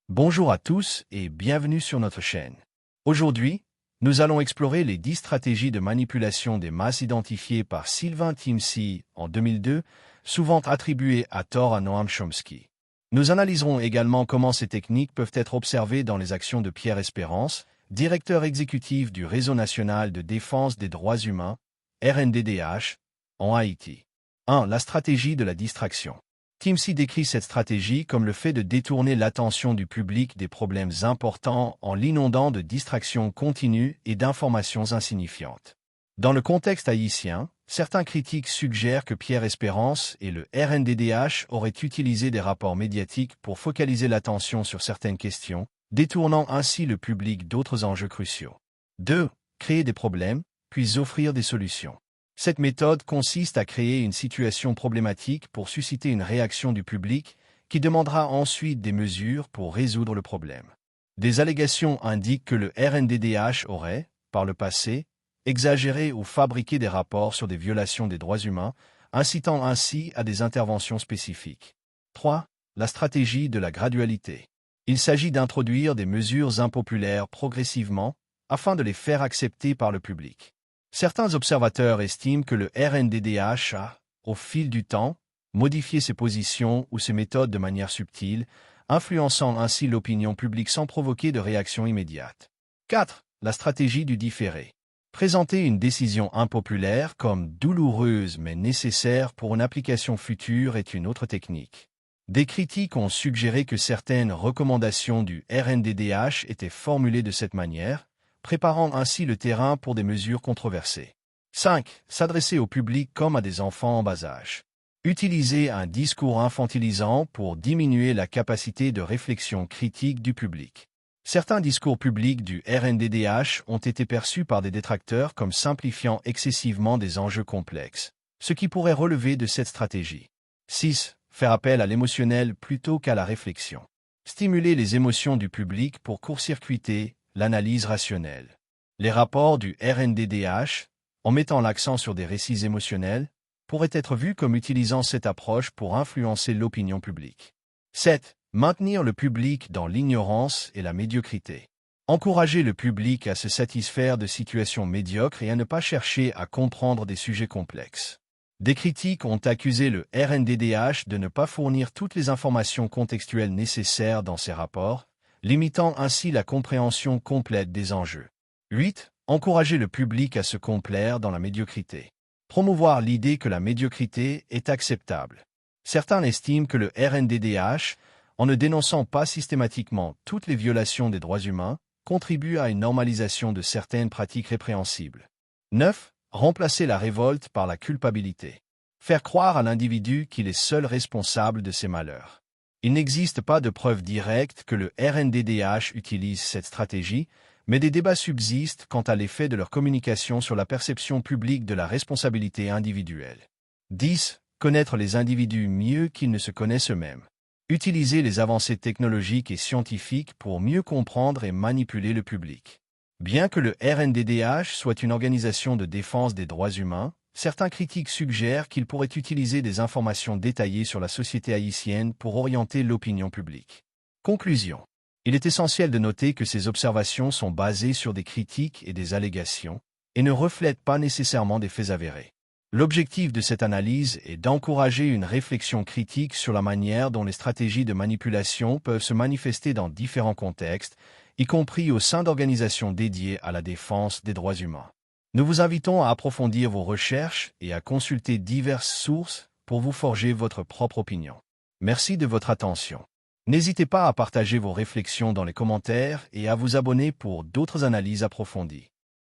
Bonjour à tous et bienvenue sur notre chaîne. Aujourd'hui, nous allons explorer les 10 stratégies de manipulation des masses identifiées par Sylvain Timsit en 2002, souvent attribuées à tort à Noam Chomsky. Nous analyserons également comment ces techniques peuvent être observées dans les actions de Pierre Espérance, directeur exécutif du Réseau national de défense des droits humains, RNDDH, en Haïti. 1. La stratégie de la distraction. Timsit décrit cette stratégie comme le fait de détourner l'attention du public des problèmes importants en l'inondant de distractions continues et d'informations insignifiantes. Dans le contexte haïtien, certains critiques suggèrent que Pierre Espérance et le RNDDH auraient utilisé des rapports médiatiques pour focaliser l'attention sur certaines questions, détournant ainsi le public d'autres enjeux cruciaux. 2. Créer des problèmes, puis offrir des solutions. Cette méthode consiste à créer une situation problématique pour susciter une réaction du public qui demandera ensuite des mesures pour résoudre le problème. Des allégations indiquent que le RNDDH aurait, par le passé, exagéré ou fabriqué des rapports sur des violations des droits humains, incitant ainsi à des interventions spécifiques. 3. La stratégie de la gradualité. Il s'agit d'introduire des mesures impopulaires progressivement afin de les faire accepter par le public. Certains observateurs estiment que le RNDDH a, au fil du temps, modifié ses positions ou ses méthodes de manière subtile, influençant ainsi l'opinion publique sans provoquer de réaction immédiate. 4. La stratégie du différé. Présenter une décision impopulaire comme douloureuse mais nécessaire pour une application future est une autre technique. Des critiques ont suggéré que certaines recommandations du RNDDH étaient formulées de cette manière, préparant ainsi le terrain pour des mesures controversées. 5. S'adresser au public comme à des enfants en bas âge. Utiliser un discours infantilisant pour diminuer la capacité de réflexion critique du public. Certains discours publics du RNDDH ont été perçus par des détracteurs comme simplifiant excessivement des enjeux complexes, ce qui pourrait relever de cette stratégie. 6. Faire appel à l'émotionnel plutôt qu'à la réflexion. Stimuler les émotions du public pour court-circuiter l'analyse rationnelle. Les rapports du RNDDH, en mettant l'accent sur des récits émotionnels, pourraient être vus comme utilisant cette approche pour influencer l'opinion publique. 7. Maintenir le public dans l'ignorance et la médiocrité. Encourager le public à se satisfaire de situations médiocres et à ne pas chercher à comprendre des sujets complexes. Des critiques ont accusé le RNDDH de ne pas fournir toutes les informations contextuelles nécessaires dans ses rapports, limitant ainsi la compréhension complète des enjeux. 8. Encourager le public à se complaire dans la médiocrité. Promouvoir l'idée que la médiocrité est acceptable. Certains estiment que le RNDDH, en ne dénonçant pas systématiquement toutes les violations des droits humains, contribue à une normalisation de certaines pratiques répréhensibles. 9. Remplacer la révolte par la culpabilité. Faire croire à l'individu qu'il est seul responsable de ses malheurs. Il n'existe pas de preuve directe que le RNDDH utilise cette stratégie, mais des débats subsistent quant à l'effet de leur communication sur la perception publique de la responsabilité individuelle. 10. Connaître les individus mieux qu'ils ne se connaissent eux-mêmes. Utiliser les avancées technologiques et scientifiques pour mieux comprendre et manipuler le public. Bien que le RNDDH soit une organisation de défense des droits humains, certains critiques suggèrent qu'il pourrait utiliser des informations détaillées sur la société haïtienne pour orienter l'opinion publique. Conclusion. Il est essentiel de noter que ces observations sont basées sur des critiques et des allégations, et ne reflètent pas nécessairement des faits avérés. L'objectif de cette analyse est d'encourager une réflexion critique sur la manière dont les stratégies de manipulation peuvent se manifester dans différents contextes, y compris au sein d'organisations dédiées à la défense des droits humains. Nous vous invitons à approfondir vos recherches et à consulter diverses sources pour vous forger votre propre opinion. Merci de votre attention. N'hésitez pas à partager vos réflexions dans les commentaires et à vous abonner pour d'autres analyses approfondies.